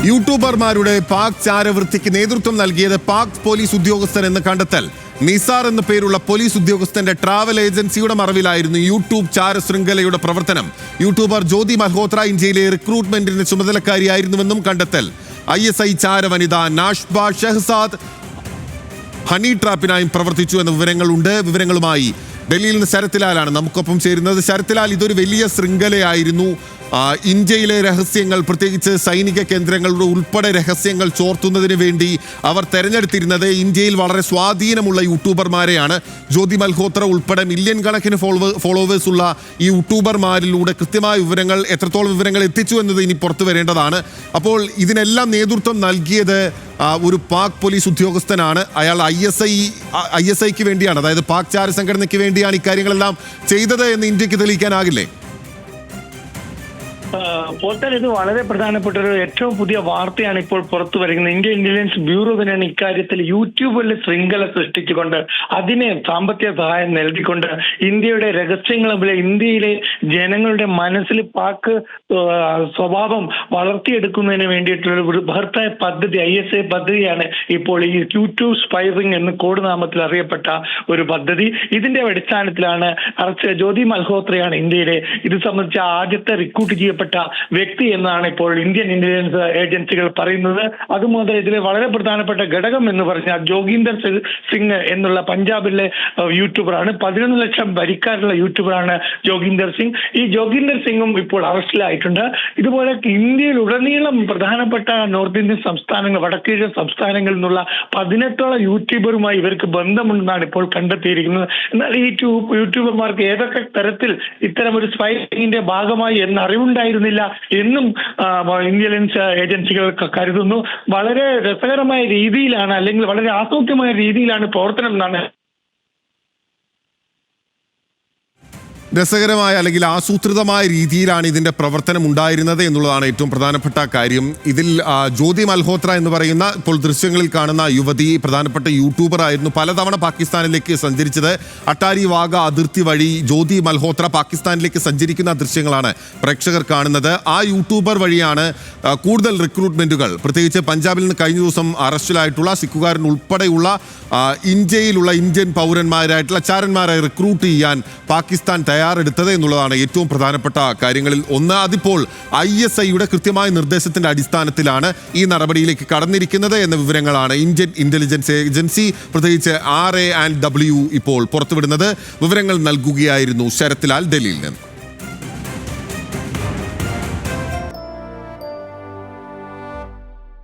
യൂട്യൂബർമാരുടെ പാക് ചാരവൃത്തിക്ക് നേതൃത്വം നൽകിയത് പാക് പോലീസ് ഉദ്യോഗസ്ഥൻ എന്ന് കണ്ടെത്തൽ. നിസാർ എന്ന പേരുള്ള പോലീസ് ഉദ്യോഗസ്ഥന്റെ ട്രാവൽ ഏജൻസിയുടെ മറവിലായിരുന്നു യൂട്യൂബ് ചാര ശൃംഖലയുടെ പ്രവർത്തനം. യൂട്യൂബർ ജ്യോതി മൽഹോത്ര ഇന്ത്യയിലെ റിക്രൂട്ട്മെന്റിന് ചുമതലക്കാരിയായിരുന്നുവെന്നും കണ്ടെത്തൽ. ISI ചാര വനിത നാഷ്ബ ഷെഹ്സാദ് ഹണി ട്രാപ്പിനായും പ്രവർത്തിച്ചു എന്ന വിവരങ്ങളുണ്ട്. വിവരങ്ങളുമായി ഡൽഹിയിൽ നിന്ന് ശരത്ലാലാണ് നമുക്കൊപ്പം ചേരുന്നത്. ശരത്ലാൽ, ഇതൊരു വലിയ ശൃംഖലയായിരുന്നു. ഇന്ത്യയിലെ രഹസ്യങ്ങൾ, പ്രത്യേകിച്ച് സൈനിക കേന്ദ്രങ്ങളുടെ ഉൾപ്പെടെ രഹസ്യങ്ങൾ ചോർത്തുന്നതിന് വേണ്ടി അവർ തെരഞ്ഞെടുത്തിരുന്നത് ഇന്ത്യയിൽ വളരെ സ്വാധീനമുള്ള യൂട്യൂബർമാരെയാണ്. ജ്യോതി മൽഹോത്ര ഉൾപ്പെടെ മില്യൺ കണക്കിന് ഫോളോവേഴ്സ് ഉള്ള ഈ യൂട്യൂബർമാരിലൂടെ കൃത്യമായ വിവരങ്ങൾ, എത്രത്തോളം വിവരങ്ങൾ എത്തിച്ചു എന്നത് ഇനി പുറത്തു വരേണ്ടതാണ്. അപ്പോൾ ഇതിനെല്ലാം നേതൃത്വം നൽകിയത് ഒരു പാക് പോലീസ് ഉദ്യോഗസ്ഥനാണ്. അയാൾ ISIക്ക് വേണ്ടിയാണ്, അതായത് പാക് ചാര സംഘടനയ്ക്ക് വേണ്ടിയാണ് ഇക്കാര്യങ്ങളെല്ലാം ചെയ്തത് എന്ന് ഇന്ത്യക്ക് തെളിയിക്കാനാകില്ലേ? പോർട്ടൽ, ഇത് വളരെ പ്രധാനപ്പെട്ട ഒരു ഏറ്റവും പുതിയ വാർത്തയാണ് ഇപ്പോൾ പുറത്തു വരുന്നത്. ഇന്ത്യൻ ഇന്റലിജൻസ് ബ്യൂറോ തന്നെയാണ് ഇക്കാര്യത്തിൽ യൂട്യൂബിൽ ശൃംഖല സൃഷ്ടിച്ചുകൊണ്ട് അതിനെ സാമ്പത്തിക സഹായം നൽകിക്കൊണ്ട് ഇന്ത്യയുടെ രഹസ്യങ്ങളും ഇന്ത്യയിലെ ജനങ്ങളുടെ മനസ്സിൽ പാക് സ്വഭാവം വളർത്തിയെടുക്കുന്നതിന് വേണ്ടിയിട്ടുള്ള ഒരു ബൃഹത്തായ പദ്ധതി, ISI പദ്ധതിയാണ് ഇപ്പോൾ ഈ യൂട്യൂബ് സ്പൈറിംഗ് എന്ന് കോഡ്നാമത്തിൽ അറിയപ്പെട്ട ഒരു പദ്ധതി. ഇതിന്റെ അടിസ്ഥാനത്തിലാണ് ജ്യോതി മൽഹോത്രയാണ് ഇന്ത്യയിലെ ഇത് സംബന്ധിച്ച ആദ്യത്തെ റിക്രൂട്ട് ചെയ്യപ്പെട്ട വ്യക്തി എന്നാണ് ഇപ്പോൾ ഇന്ത്യൻ ഇന്റലിജൻസ് ഏജൻസികൾ പറയുന്നത്. അതുമുതൽ ഇതിലെ വളരെ പ്രധാനപ്പെട്ട ഘടകം എന്ന് പറഞ്ഞാൽ ജോഗീന്ദർ സിംഗ് എന്നുള്ള പഞ്ചാബിലെ യൂട്യൂബറാണ്. 11 ലക്ഷം വരിക്കാരുള്ള യൂട്യൂബറാണ് ജോഗീന്ദർ സിംഗ്. ഈ ജോഗീന്ദർ സിംഗും ഇപ്പോൾ അറസ്റ്റിലായിട്ടുണ്ട്. ഇതുപോലെ ഇന്ത്യയിൽ ഉടനീളം പ്രധാനപ്പെട്ട നോർത്ത് ഇന്ത്യൻ സംസ്ഥാനങ്ങൾ, വടക്കേന്ത്യൻ സംസ്ഥാനങ്ങളിൽ നിന്നുള്ള 18ഓളം യൂട്യൂബറുമായി ഇവർക്ക് ബന്ധമുണ്ടെന്നാണ് ഇപ്പോൾ കണ്ടെത്തിയിരിക്കുന്നത്. എന്നാൽ ഈ യൂട്യൂബർമാർക്ക് ഏതൊക്കെ തരത്തിൽ ഇത്തരം ഒരു സ്പൈറിംഗിന്റെ ഭാഗമായി എന്ന അറിവുണ്ടായിരുന്നില്ല എന്നും ഇന്റലിജൻസ് ഏജൻസികൾ കരുതുന്നു. വളരെ രസകരമായ രീതിയിലാണ്, അല്ലെങ്കിൽ വളരെ ആസൂത്രിതമായ രീതിയിലാണ് പ്രവർത്തനം എന്നാണ്. രസകരമായ അല്ലെങ്കിൽ ആസൂത്രിതമായ രീതിയിലാണ് ഇതിന്റെ പ്രവർത്തനം ഉണ്ടായിരുന്നത് എന്നുള്ളതാണ് ഏറ്റവും പ്രധാനപ്പെട്ട കാര്യം. ഇതിൽ ജ്യോതി മൽഹോത്ര എന്ന് പറയുന്ന ഇപ്പോൾ ദൃശ്യങ്ങളിൽ കാണുന്ന യുവതി പ്രധാനപ്പെട്ട യൂട്യൂബർ ആയിരുന്നു. പലതവണ പാകിസ്ഥാനിലേക്ക് സഞ്ചരിച്ചത്. അട്ടാരി വാഗ അതിർത്തി വഴി ജ്യോതി മൽഹോത്ര പാകിസ്ഥാനിലേക്ക് സഞ്ചരിക്കുന്ന ദൃശ്യങ്ങളാണ് പ്രേക്ഷകർ കാണുന്നത്. ആ യൂട്യൂബർ വഴിയാണ് കൂടുതൽ റിക്രൂട്ട്മെന്റുകൾ, പ്രത്യേകിച്ച് പഞ്ചാബിൽ നിന്ന് കഴിഞ്ഞ ദിവസം അറസ്റ്റിലായിട്ടുള്ള സിഖുകാരൻ ഉൾപ്പെടെയുള്ള ഇന്ത്യയിലുള്ള ഇന്ത്യൻ പൗരന്മാരായിട്ടുള്ള ചാരന്മാരെ റിക്രൂട്ട് ചെയ്യാൻ പാകിസ്ഥാൻ തയ്യാറെടുത്തത് എന്നുള്ളതാണ് ഏറ്റവും പ്രധാനപ്പെട്ട കാര്യങ്ങളിൽ ഒന്ന്. അതിപ്പോൾ ISIയുടെ കൃത്യമായ നിർദ്ദേശത്തിന്റെ അടിസ്ഥാനത്തിലാണ് ഈ നടപടിയിലേക്ക് കടന്നിരിക്കുന്നത് എന്ന വിവരങ്ങളാണ് ഇന്ത്യൻ ഇന്റലിജൻസ് ഏജൻസി, പ്രത്യേകിച്ച് RA&W ഇപ്പോൾ പുറത്തുവിടുന്നത്. വിവരങ്ങൾ നൽകുകയായിരുന്നു ശരത്ലാൽ ഡൽഹിയിൽ നിന്ന്.